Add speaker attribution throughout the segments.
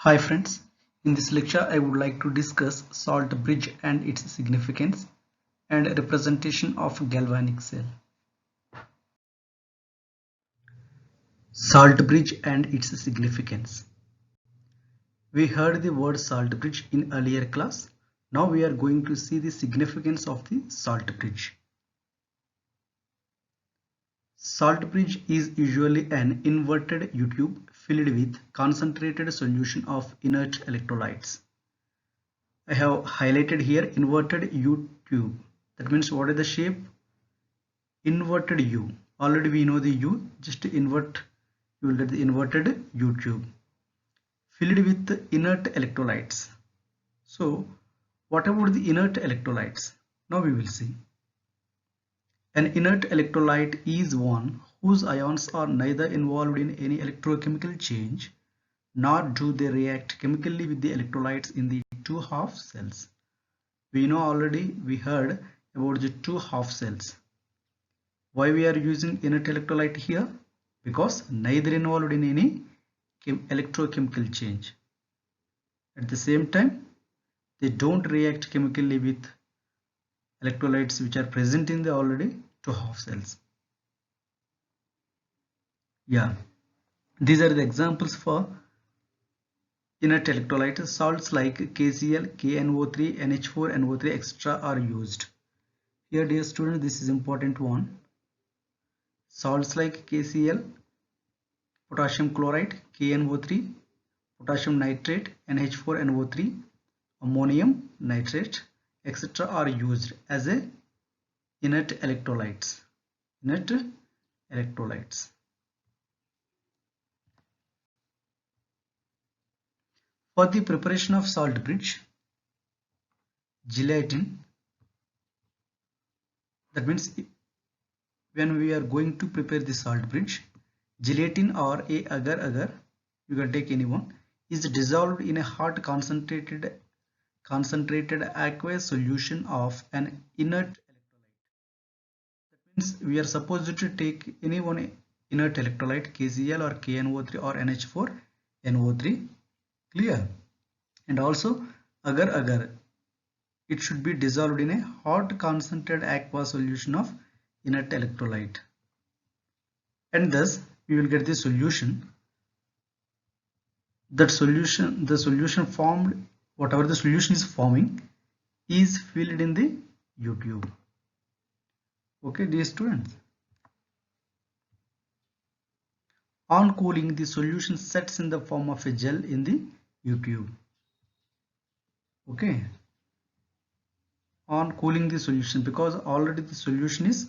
Speaker 1: Hi friends, in this lecture I would like to discuss salt bridge and its significance and representation of galvanic cell. Salt bridge and its significance. We heard the word salt bridge in earlier class. Now we are going to see the significance of the salt bridge. Salt bridge is usually an inverted U-tube filled with concentrated solution of inert electrolytes. I have highlighted here inverted U-tube. That means what is the shape? Inverted U. Already we know the U. Just invert, you will get the inverted U-tube filled with inert electrolytes. So what about the inert electrolytes? Now we will see. An inert electrolyte is one whose ions are neither involved in any electrochemical change nor do they react chemically with the electrolytes in the two half cells. We know already, we heard about the two half cells. Why we are using inert electrolyte here? Because neither involved in any electrochemical change. At the same time, they don't react chemically with electrolytes which are present in the already two half cells. Yeah, these are the examples for inert electrolytes. Salts like KCl, KNO3, NH4, NO3, etc. are used. Here, dear students, this is important one. Salts like KCl, potassium chloride, KNO3, potassium nitrate, NH4NO3, ammonium nitrate, etc. are used as a inert electrolytes. Inert electrolytes. For the preparation of salt bridge, gelatin, that means when we are going to prepare the salt bridge, gelatin or a agar, you can take any one, is dissolved in a hot concentrated aqueous solution of an inert electrolyte. That means we are supposed to take any one inert electrolyte, KCl or KNO3 or NH4NO3. Clear? And also agar, it should be dissolved in a hot concentrated aqueous solution of inert electrolyte, and thus we will get the solution. The solution formed, whatever the solution is forming, is filled in the U-tube. Okay, dear students. On cooling, the solution sets in the form of a gel in the U-tube. Okay. On cooling the solution, because already the solution is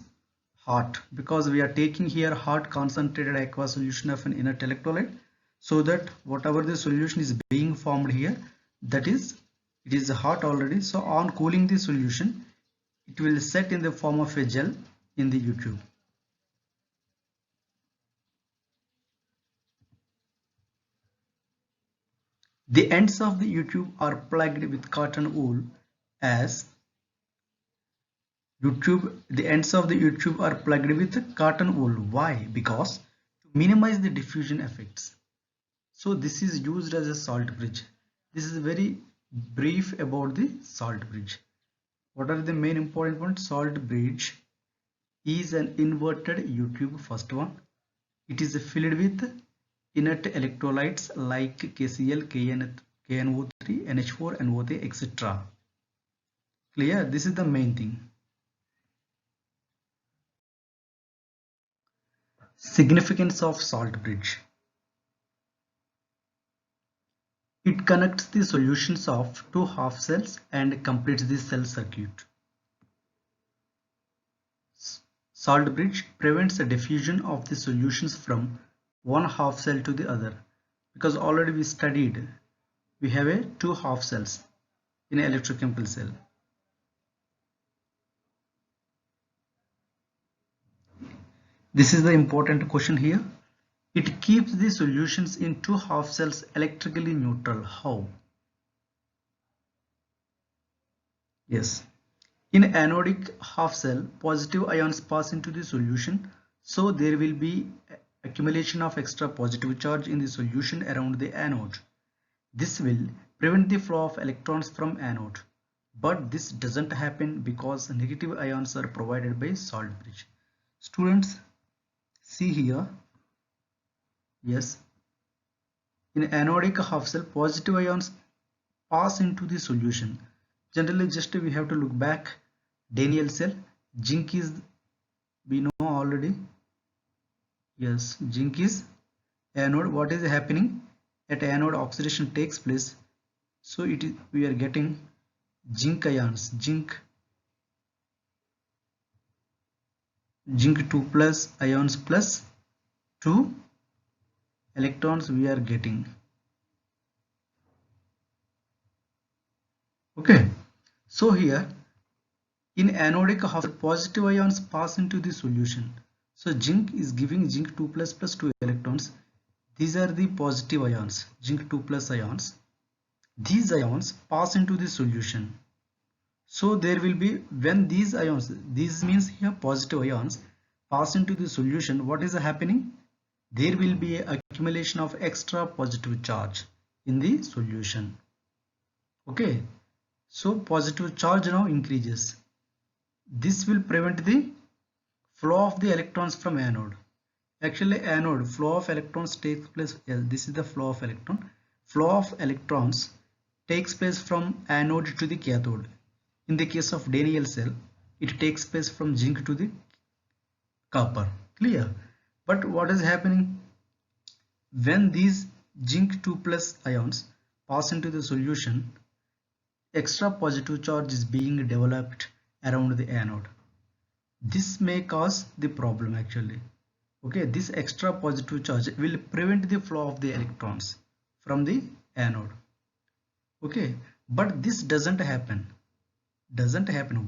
Speaker 1: hot, because we are taking here hot concentrated aqueous solution of an inert electrolyte, so that whatever the solution is being formed here, that is, it is hot already. So on cooling the solution, it will set in the form of a gel in the U-tube. The ends of the U-tube are plugged with cotton wool as the ends of the U-tube are plugged with cotton wool. Why? Because to minimize the diffusion effects. So this is used as a salt bridge. This is very brief about the salt bridge. What are the main important points? Salt bridge is an inverted U-tube, first one. It is filled with inert electrolytes like KCl, KNO3, NH4, NO3, etc. Clear? This is the main thing. Significance of salt bridge. It connects the solutions of two half cells and completes the cell circuit. Salt bridge prevents the diffusion of the solutions from one half cell to the other, because already we studied we have a two half cells in an electrochemical cell. This is the important question here. It keeps the solutions in two half cells electrically neutral. How? Yes. In anodic half cell, positive ions pass into the solution, so there will be accumulation of extra positive charge in the solution around the anode. This will prevent the flow of electrons from anode. But this doesn't happen because negative ions are provided by salt bridge. Students, see here. Yes, in anodic half cell, positive ions pass into the solution. Generally, just we have to look back. Daniell cell, zinc is, we know already. Yes, zinc is anode. What is happening at anode? Oxidation takes place, so it is, we are getting zinc ions, zinc 2 plus ions plus 2 electrons we are getting. Okay, so here in anodic half positive ions pass into the solution. So zinc is giving zinc 2 plus 2 electrons. These are the positive ions, zinc 2 plus ions. These ions pass into the solution. So there will be, when these ions, these means here positive ions pass into the solution, what is happening? There will be a accumulation of extra positive charge in the solution. Okay, so positive charge now increases. This will prevent the flow of the electrons from anode. Actually, anode flow of electrons takes place. Yes, this is the flow of electron. Flow of electrons takes place from anode to the cathode. In the case of Daniell cell, it takes place from zinc to the copper. Clear? But what is happening when these zinc 2 plus ions pass into the solution? Extra positive charge is being developed around the anode. This may cause the problem actually. Okay, this extra positive charge will prevent the flow of the electrons from the anode. Okay, but this doesn't happen.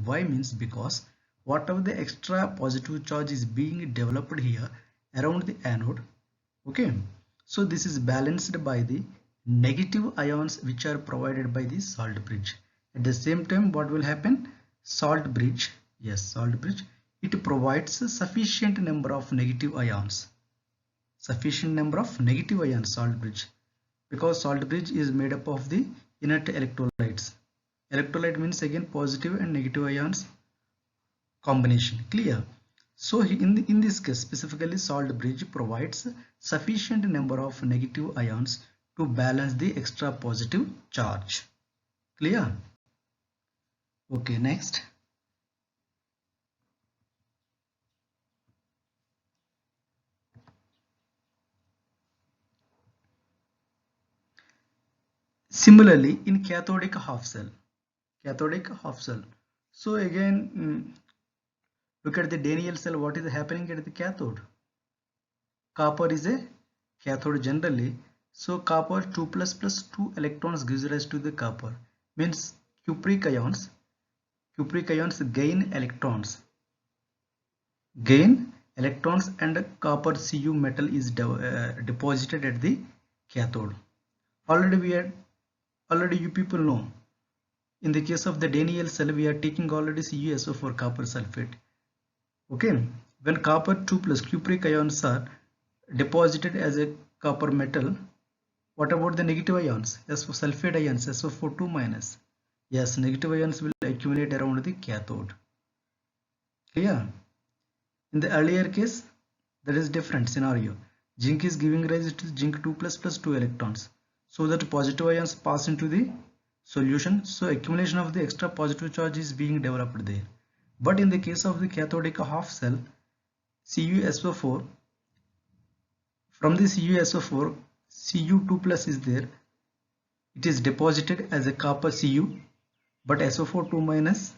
Speaker 1: Why? Means because whatever the extra positive charge is being developed here around the anode, okay, so this is balanced by the negative ions which are provided by the salt bridge. At the same time, what will happen? Salt bridge, yes, salt bridge, it provides a sufficient number of negative ions, salt bridge, because salt bridge is made up of the inert electrolytes. Electrolyte means again positive and negative ions combination. Clear? So in this case specifically, salt bridge provides sufficient number of negative ions to balance the extra positive charge. Clear? Okay, next. Similarly, in cathodic half cell, so again, look at the Daniell cell. What is happening at the cathode? Copper is a cathode generally. So copper 2 plus 2 electrons gives rise to the copper. Means cupric ions gain electrons. And copper Cu metal is deposited at the cathode. Already you people know. In the case of the Daniell cell, we are taking already CuSO4 copper sulfate. Okay, when copper 2 plus cupric ions are deposited as a copper metal, what about the negative ions? Sulfate ions, SO4 2 minus. Yes, negative ions will accumulate around the cathode. Clear? In the earlier case, there is different scenario. Zinc is giving rise to zinc 2 plus 2 electrons. So that positive ions pass into the solution. So accumulation of the extra positive charge is being developed there. But in the case of the cathodic half cell, CuSO4, from the CuSO4, Cu2 plus is there. It is deposited as a copper Cu, but SO4 2 minus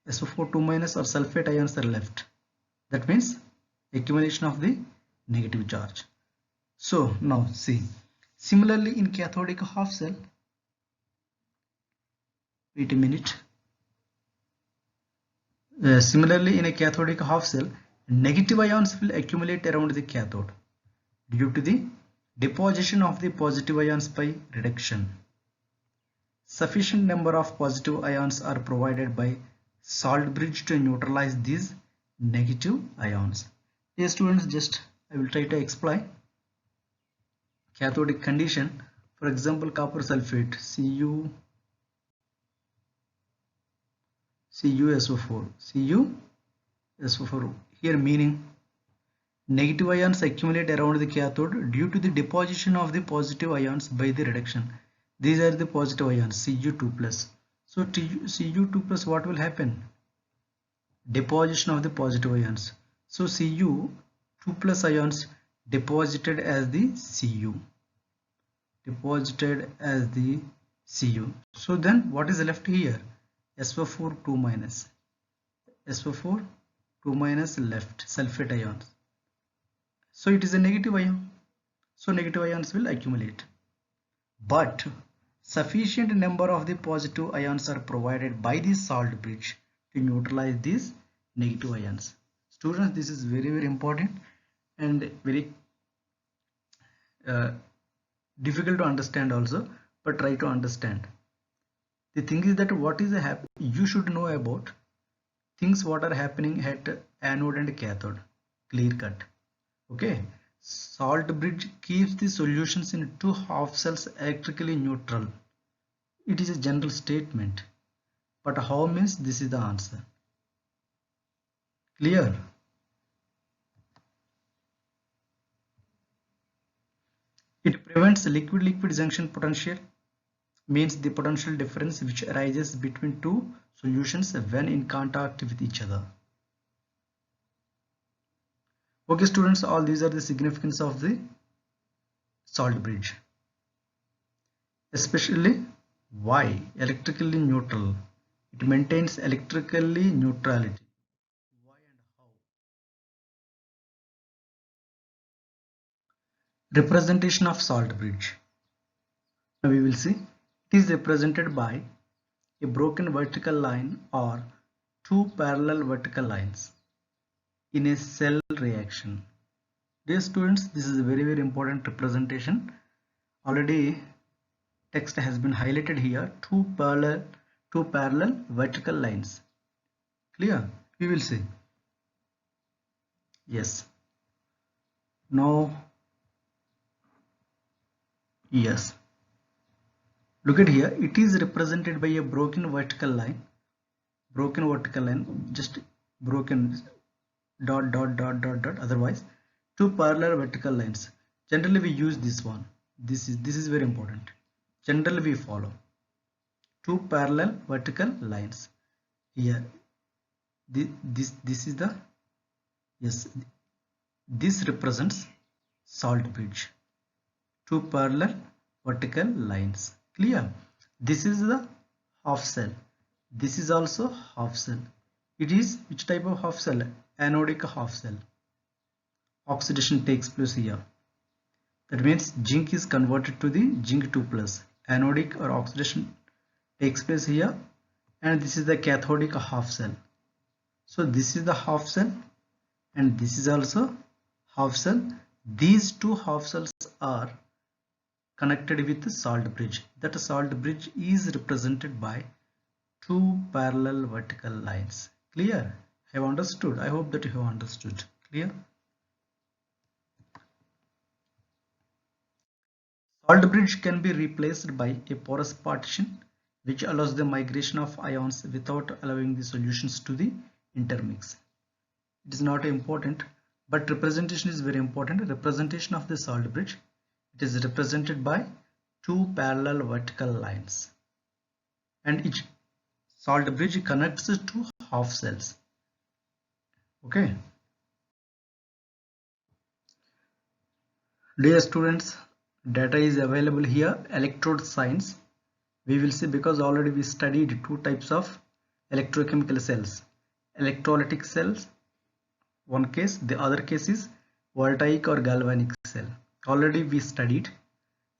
Speaker 1: or sulfate ions are left. That means accumulation of the negative charge. So now see, similarly in cathodic half cell, wait a minute. Similarly in a cathodic half cell, negative ions will accumulate around the cathode due to the deposition of the positive ions by reduction. Sufficient number of positive ions are provided by salt bridge to neutralize these negative ions. Yes students, just I will try to explain cathodic condition For example, copper sulfate CuSO4 here, meaning negative ions accumulate around the cathode due to the deposition of the positive ions by the reduction. These are the positive ions Cu2 plus. So Cu2 plus, what will happen? Deposition of the positive ions. So Cu2 plus ions deposited as the Cu. So then what is left here? SO4 2 minus. SO4 2 minus left, sulfate ions. So it is a negative ion. So negative ions will accumulate. But sufficient number of the positive ions are provided by the salt bridge to neutralize these negative ions. Students, this is very, very important and very difficult to understand also, but try to understand. The thing is that what is happening, you should know about things what are happening at anode and cathode, clear cut. Okay, salt bridge keeps the solutions in two half cells electrically neutral. It is a general statement, but how means this is the answer. Clear? It prevents liquid-liquid junction potential, means the potential difference which arises between two solutions when in contact with each other. Okay students, all these are the significance of the salt bridge. Especially why electrically neutral. It maintains electrically neutrality. Why and how? Representation of salt bridge. Now we will see. It is represented by a broken vertical line or two parallel vertical lines in a cell reaction. Dear students, this is a very, very important representation. Already text has been highlighted here. Two parallel vertical lines. Clear? We will see. Yes. Now, yes. Look at here. It is represented by a broken vertical line. Just broken dot. Otherwise, two parallel vertical lines. Generally, we use this one. This is very important. Generally, we follow two parallel vertical lines. Here, this is the, yes, this represents salt bridge. Two parallel vertical lines. Clear? This is the half cell. This is also half cell. It is which type of half cell? Anodic half cell. Oxidation takes place here. That means zinc is converted to the zinc 2 plus. Anodic or oxidation takes place here, and this is the cathodic half cell. So this is the half cell and this is also half cell. These two half cells are connected with the salt bridge. That salt bridge is represented by two parallel vertical lines. Clear? Have understood? I hope that you have understood. Clear? Salt bridge can be replaced by a porous partition which allows the migration of ions without allowing the solutions to the intermix. It is not important, but representation is very important. Representation of the salt bridge. It is represented by two parallel vertical lines, and each salt bridge connects two half cells. Okay. Dear students, data is available here. Electrode science. We will see, because already we studied two types of electrochemical cells. Electrolytic cells, one case. The other case is voltaic or galvanic cell. Already we studied.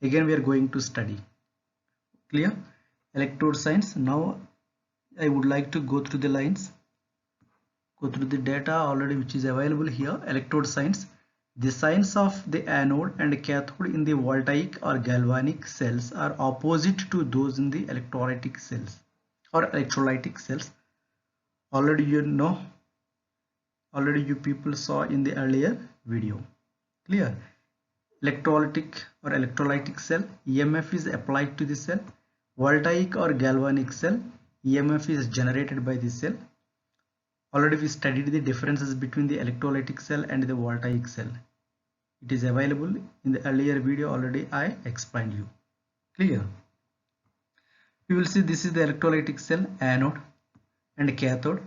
Speaker 1: Again we are going to study. Clear? Electrode science. Now I would like to go through the lines, go through the data already which is available here. Electrode science. The signs of the anode and cathode in the voltaic or galvanic cells are opposite to those in the electrolytic cells or electrolytic cells. Already you know, already you people saw in the earlier video. Clear? electrolytic or electrolytic cell, EMF is applied to the cell. Voltaic or galvanic cell, EMF is generated by the cell. Already we studied the differences between the electrolytic cell and the voltaic cell. It is available in the earlier video, already I explained you. Clear? We will see this is the electrolytic cell, anode and cathode.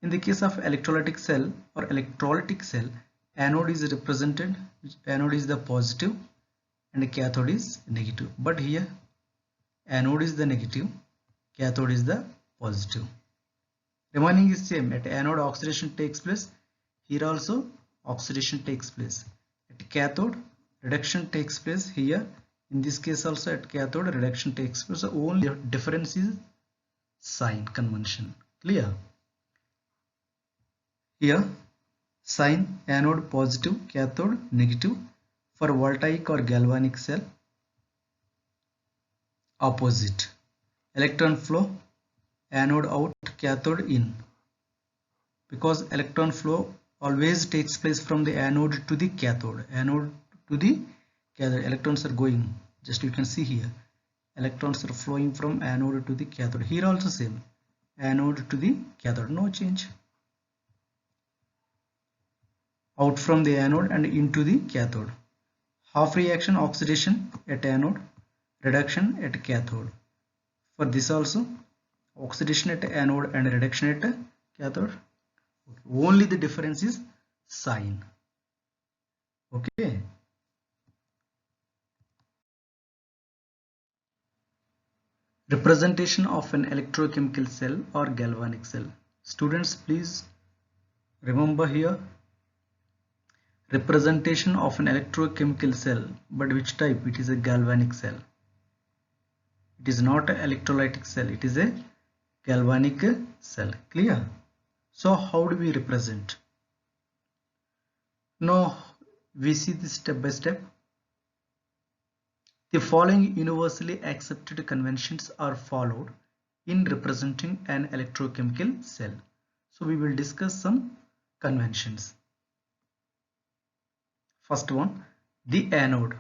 Speaker 1: In the case of electrolytic cell or electrolytic cell, anode is represented, anode is the positive and cathode is negative. But here anode is the negative, cathode is the positive. Remaining is same. At anode oxidation takes place, here also oxidation takes place. At cathode reduction takes place, here in this case also at cathode reduction takes place. So only difference is sign convention. Clear? Here sign anode positive, cathode negative. For voltaic or galvanic cell, opposite. Electron flow, anode out, cathode in. Because electron flow always takes place from the anode to the cathode. Anode to the cathode, electrons are going. Just you can see here, electrons are flowing from anode to the cathode. Here also same, anode to the cathode, no change. Out from the anode and into the cathode. Half reaction oxidation at anode, reduction at cathode. For this also oxidation at anode and reduction at cathode. Only the difference is sign. Okay. Representation of an electrochemical cell or galvanic cell. Students, please remember here, representation of an electrochemical cell, but which type? It is a galvanic cell. It is not an electrolytic cell, it is a galvanic cell. Clear? So how do we represent? Now we see this step by step. The following universally accepted conventions are followed in representing an electrochemical cell. So we will discuss some conventions. First one, the anode.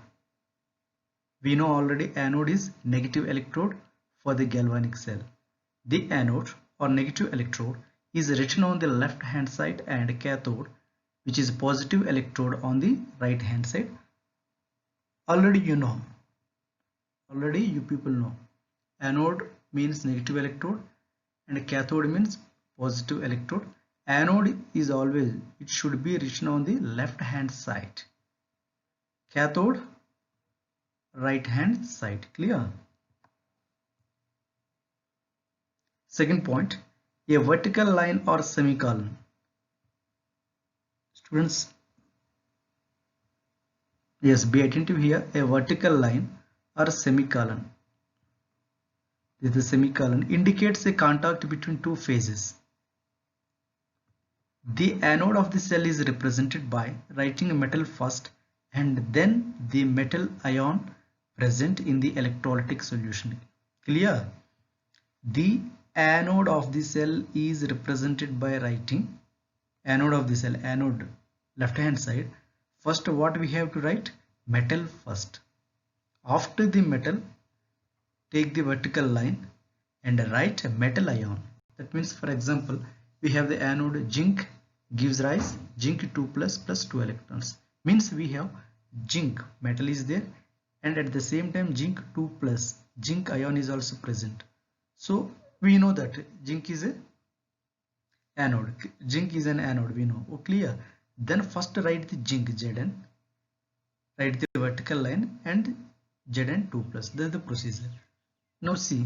Speaker 1: We know already anode is negative electrode for the galvanic cell. The anode or negative electrode is written on the left hand side and cathode, which is positive electrode, on the right hand side. Already you know, already you people know, anode means negative electrode and cathode means positive electrode. Anode is always, it should be written on the left hand side, cathode right hand side. Clear? Second point, a vertical line or semicolon. Students, yes, be attentive here. A vertical line or semicolon, this is the semicolon, indicates a contact between two phases. The anode of the cell is represented by writing a metal first and then the metal ion present in the electrolytic solution. Clear? The anode of the cell is represented by writing, anode of the cell, anode left hand side. First what we have to write? Metal first. After the metal, take the vertical line and write a metal ion. That means, for example, we have the anode zinc, gives rise zinc 2 plus 2 electrons. Means we have zinc, metal is there, and at the same time zinc 2 plus, zinc ion is also present. So we know that zinc is a anode, zinc is an anode, we know. Oh, clear? Then first write the zinc Zn, write the vertical line and Zn 2 plus. This is the procedure. Now see,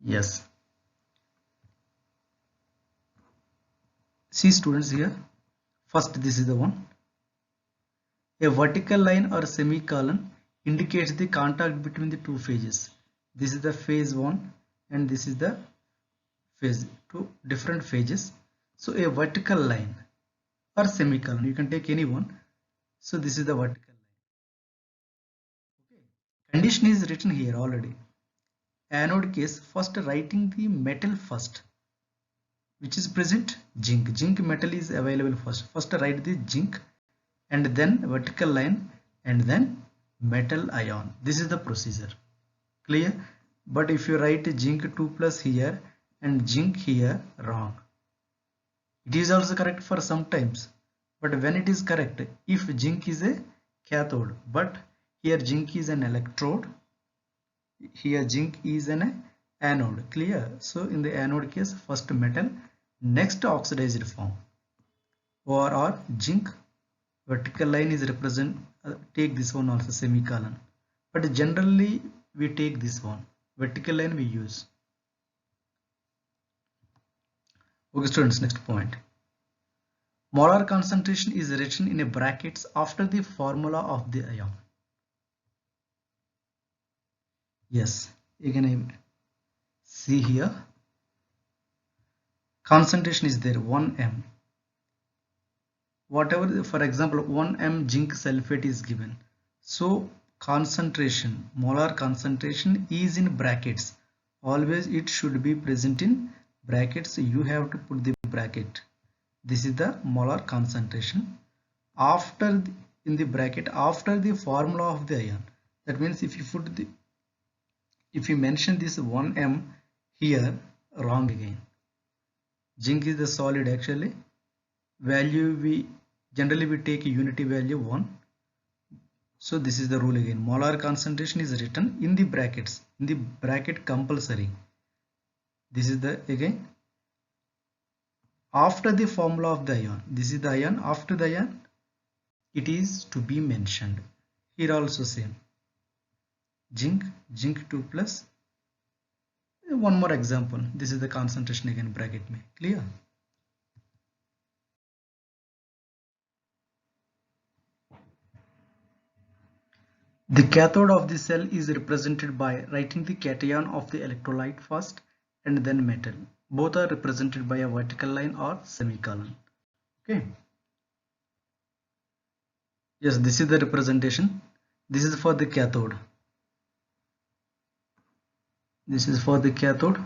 Speaker 1: yes, see students here, first this is the one. A vertical line or semicolon indicates the contact between the two phases. This is the phase 1 and this is the phase 2, different phases. So a vertical line or semicolon, you can take any one. So this is the vertical line. Okay. Condition is written here already. Anode case, first writing the metal first, which is present zinc. Zinc metal is available first. First write the zinc and then vertical line, and then metal ion. This is the procedure. Clear? But if you write zinc 2 plus here and zinc here, wrong. It is also correct for sometimes, but when it is correct, if zinc is a cathode, but here zinc is an electrode, here zinc is an anode. Clear? So in the anode case, first metal, next oxidized form, or zinc, vertical line is represent, take this one also semicolon, but generally we take this one, vertical line we use. Okay students, next point. Molar concentration is written in a brackets after the formula of the ion. Yes, again I see here, concentration is there 1m. Whatever, for example 1m zinc sulfate is given, so concentration, molar concentration is in brackets. Always it should be present in brackets. You have to put the bracket. This is the molar concentration after in the bracket after the formula of the ion. That means if you put the, if you mention this 1m here, wrong again. Zinc is the solid, actually value we generally we take a unity value 1. So this is the rule again. Molar concentration is written in the brackets, in the bracket compulsory. This is the again after the formula of the ion. This is the ion, after the ion it is to be mentioned. Here also same, zinc 2 plus. One more example, this is the concentration again, bracket में. Clear? The cathode of the cell is represented by writing the cation of the electrolyte first and then metal. Both are represented by a vertical line or semicolon. Okay. Yes, this is the representation. This is for the cathode. This is for the cathode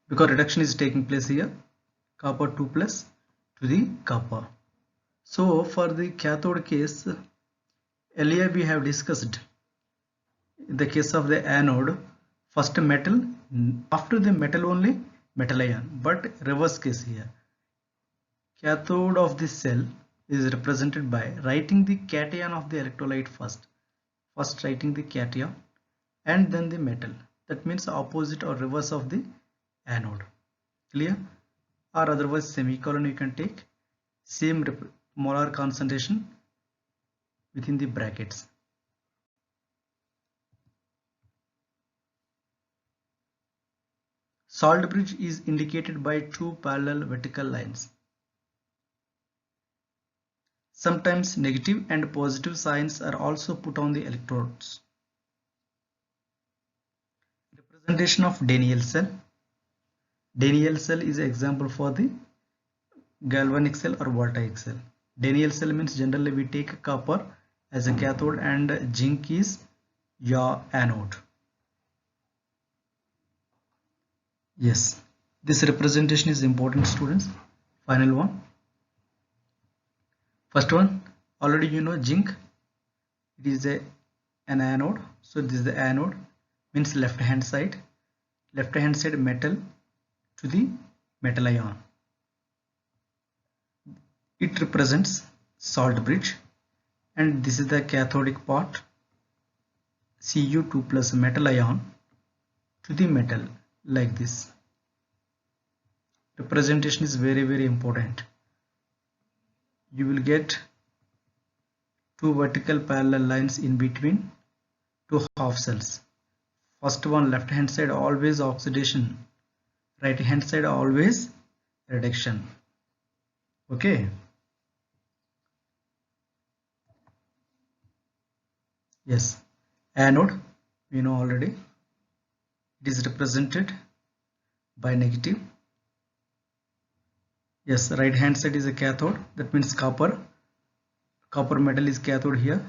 Speaker 1: because reduction is taking place here. Copper 2 plus to the copper. So for the cathode case, earlier we have discussed in the case of the anode, first metal, after the metal only metal ion, but reverse case here. Cathode of the cell is represented by writing the cation of the electrolyte first. First writing the cation and then the metal. That means opposite or reverse of the anode. Clear? Or otherwise semicolon you can take, same molar concentration within the brackets. Salt bridge is indicated by two parallel vertical lines. Sometimes negative and positive signs are also put on the electrodes. Representation of Daniell cell. Daniell cell is an example for the galvanic cell or voltaic cell. Daniell cell means generally we take copper as a cathode and zinc is your anode. Yes, this representation is important, students. Final one. First one, already you know zinc, it is an anode. So this is the anode, means left hand side metal to the metal ion. It represents salt bridge, and this is the cathodic part, Cu2 plus metal ion to the metal, like this. Representation is very important. You will get two vertical parallel lines in between two half cells. First one, left hand side always oxidation, right hand side always reduction. Okay. Yes, anode we know already, it is represented by negative. Yes, right hand side is a cathode, that means copper metal is cathode here,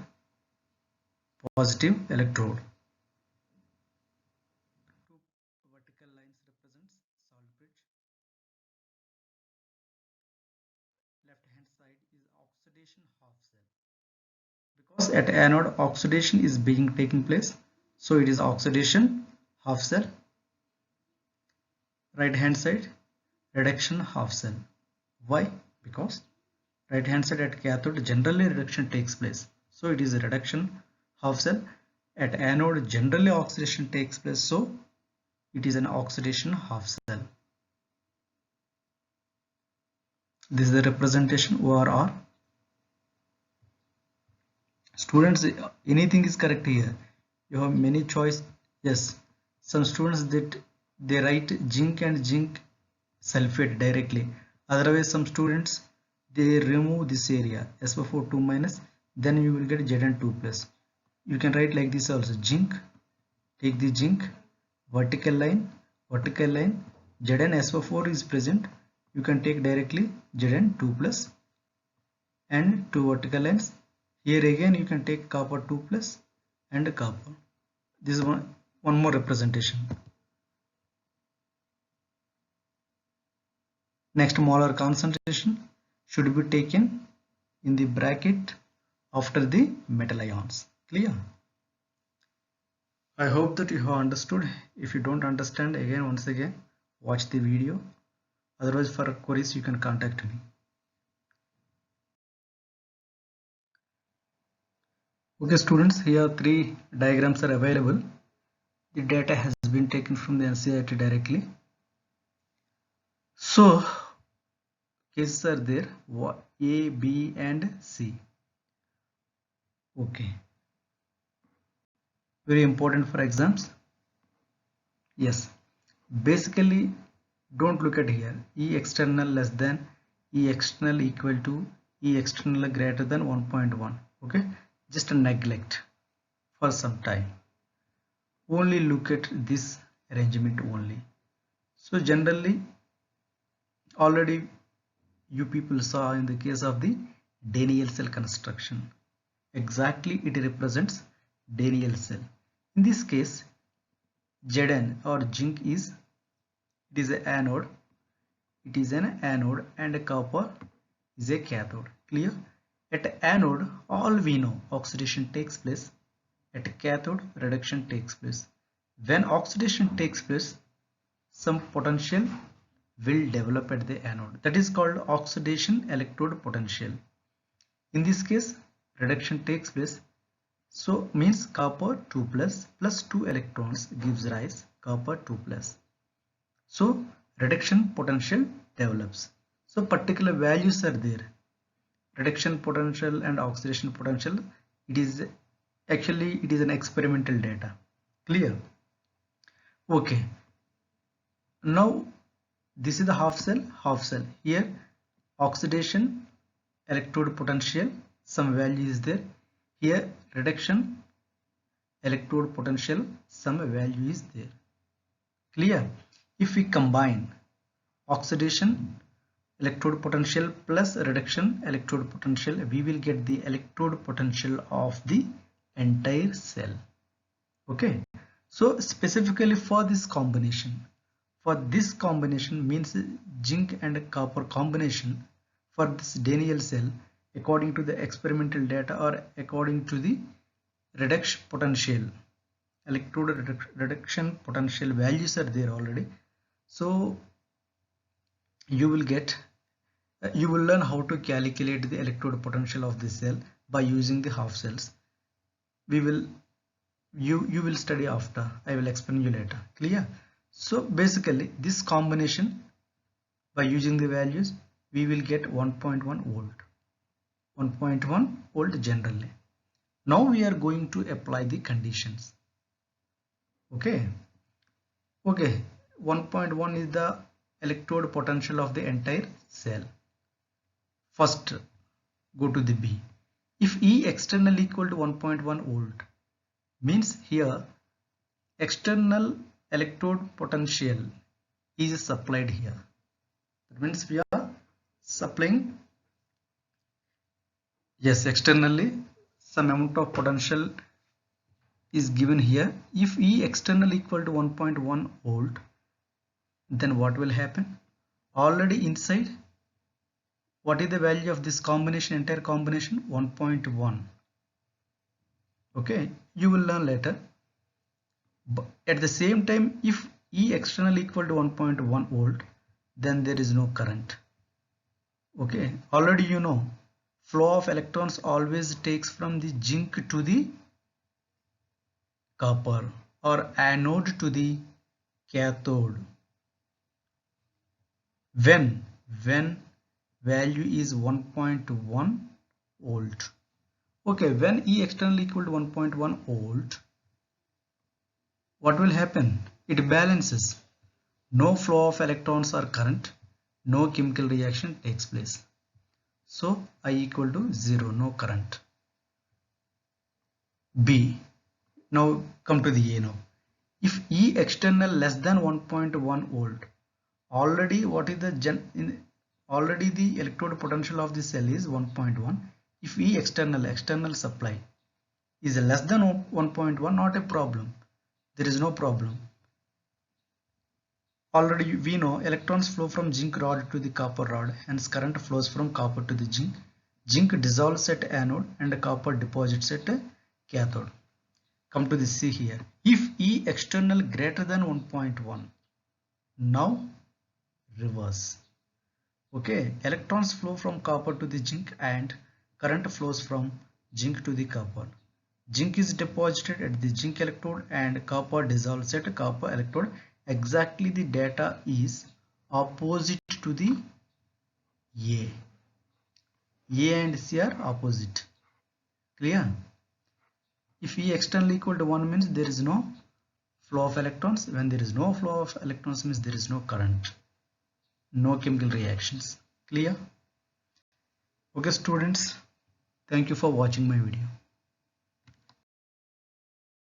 Speaker 1: positive electrode. Two vertical lines represents salt bridge. Left hand side is oxidation because at anode oxidation is being taking place, so it is oxidation half cell. Right hand side, reduction half cell. Why? Because right hand side at cathode generally reduction takes place, so it is a reduction half cell. At anode generally oxidation takes place, so it is an oxidation half cell. This is the representation ORR. Students, anything is correct here. You have many choice. Yes, some students that they write zinc and zinc sulfate directly. Otherwise, some students they remove this area SO4 2 minus, then you will get Zn2 plus. You can write like this also: zinc, take the zinc, vertical line, ZnSO4 is present. You can take directly Zn2 plus and two vertical lines. Here again you can take copper 2 plus and copper. This is one more representation. Next, molar concentration should be taken in the bracket after the metal ions. Clear? I hope that you have understood. If you don't understand, once again watch the video. Otherwise, for queries you can contact me. Okay students, here 3 diagrams are available. The data has been taken from the NCERT directly. So cases are there, A, B and C. Okay, very important for exams. Yes, basically don't look at here E external less than, E external equal to, E external greater than 1.1. okay, just a neglect for some time. Only look at this arrangement only. So generally already you people saw in the case of the Daniell cell construction, exactly it represents Daniell cell. In this case Zn or zinc is an anode, and copper is a cathode. Clear? At anode all we know oxidation takes place, at cathode reduction takes place. When oxidation takes place, some potential will develop at the anode, that is called oxidation electrode potential. In this case reduction takes place, so means copper 2 plus 2 electrons gives rise copper 2 plus. So reduction potential develops. So particular values are there. Reduction potential and oxidation potential. It is an experimental data. Clear? Okay. Now this is the half cell. Here oxidation electrode potential, some value is there. Here reduction electrode potential, some value is there. Clear? If we combine oxidation electrode potential plus reduction electrode potential, we will get the electrode potential of the entire cell. Okay, so specifically for this combination means zinc and copper combination, for this Daniell cell, according to the experimental data or according to the reduction potential, electrode reduction potential values are there already. So you will learn how to calculate the electrode potential of this cell by using the half cells. You will study after. I will explain you later. Clear? So basically this combination, by using the values, we will get 1.1 volt. 1.1 volt generally. Now we are going to apply the conditions. Okay. 1.1 is the electrode potential of the entire cell. First go to the B. If E external equal to 1.1 volt, means here external electrode potential is supplied here. That means we are supplying, yes, externally some amount of potential is given here. If E external equal to 1.1 volt, then what will happen? Already inside, what is the value of this combination, entire combination? 1.1. Okay, you will learn later. But at the same time, if E external equal to 1.1 volt, then there is no current. Okay, already you know flow of electrons always takes from the zinc to the copper or anode to the cathode. When value is 1.1 volt. Okay, when E external equal to 1.1 volt, what will happen? It balances. No flow of electrons or current, no chemical reaction takes place. So I equal to 0, no current. B. Now come to the A now. If E external less than 1.1 volt, already what is the already the electrode potential of the cell is 1.1. If E external supply is less than 1.1, not a problem. There is no problem. Already we know electrons flow from zinc rod to the copper rod, hence current flows from copper to the zinc. Zinc dissolves at anode and copper deposits at cathode. Come to the C here. If E external greater than 1.1, now reverse. Okay, electrons flow from copper to the zinc and current flows from zinc to the copper. Zinc is deposited at the zinc electrode and copper dissolves at copper electrode. Exactly the data is opposite to the A. A and C are opposite. Clear? If E external equal to 1 means there is no flow of electrons. When there is no flow of electrons means there is no current. No chemical reactions. Clear? Okay students, thank you for watching my video.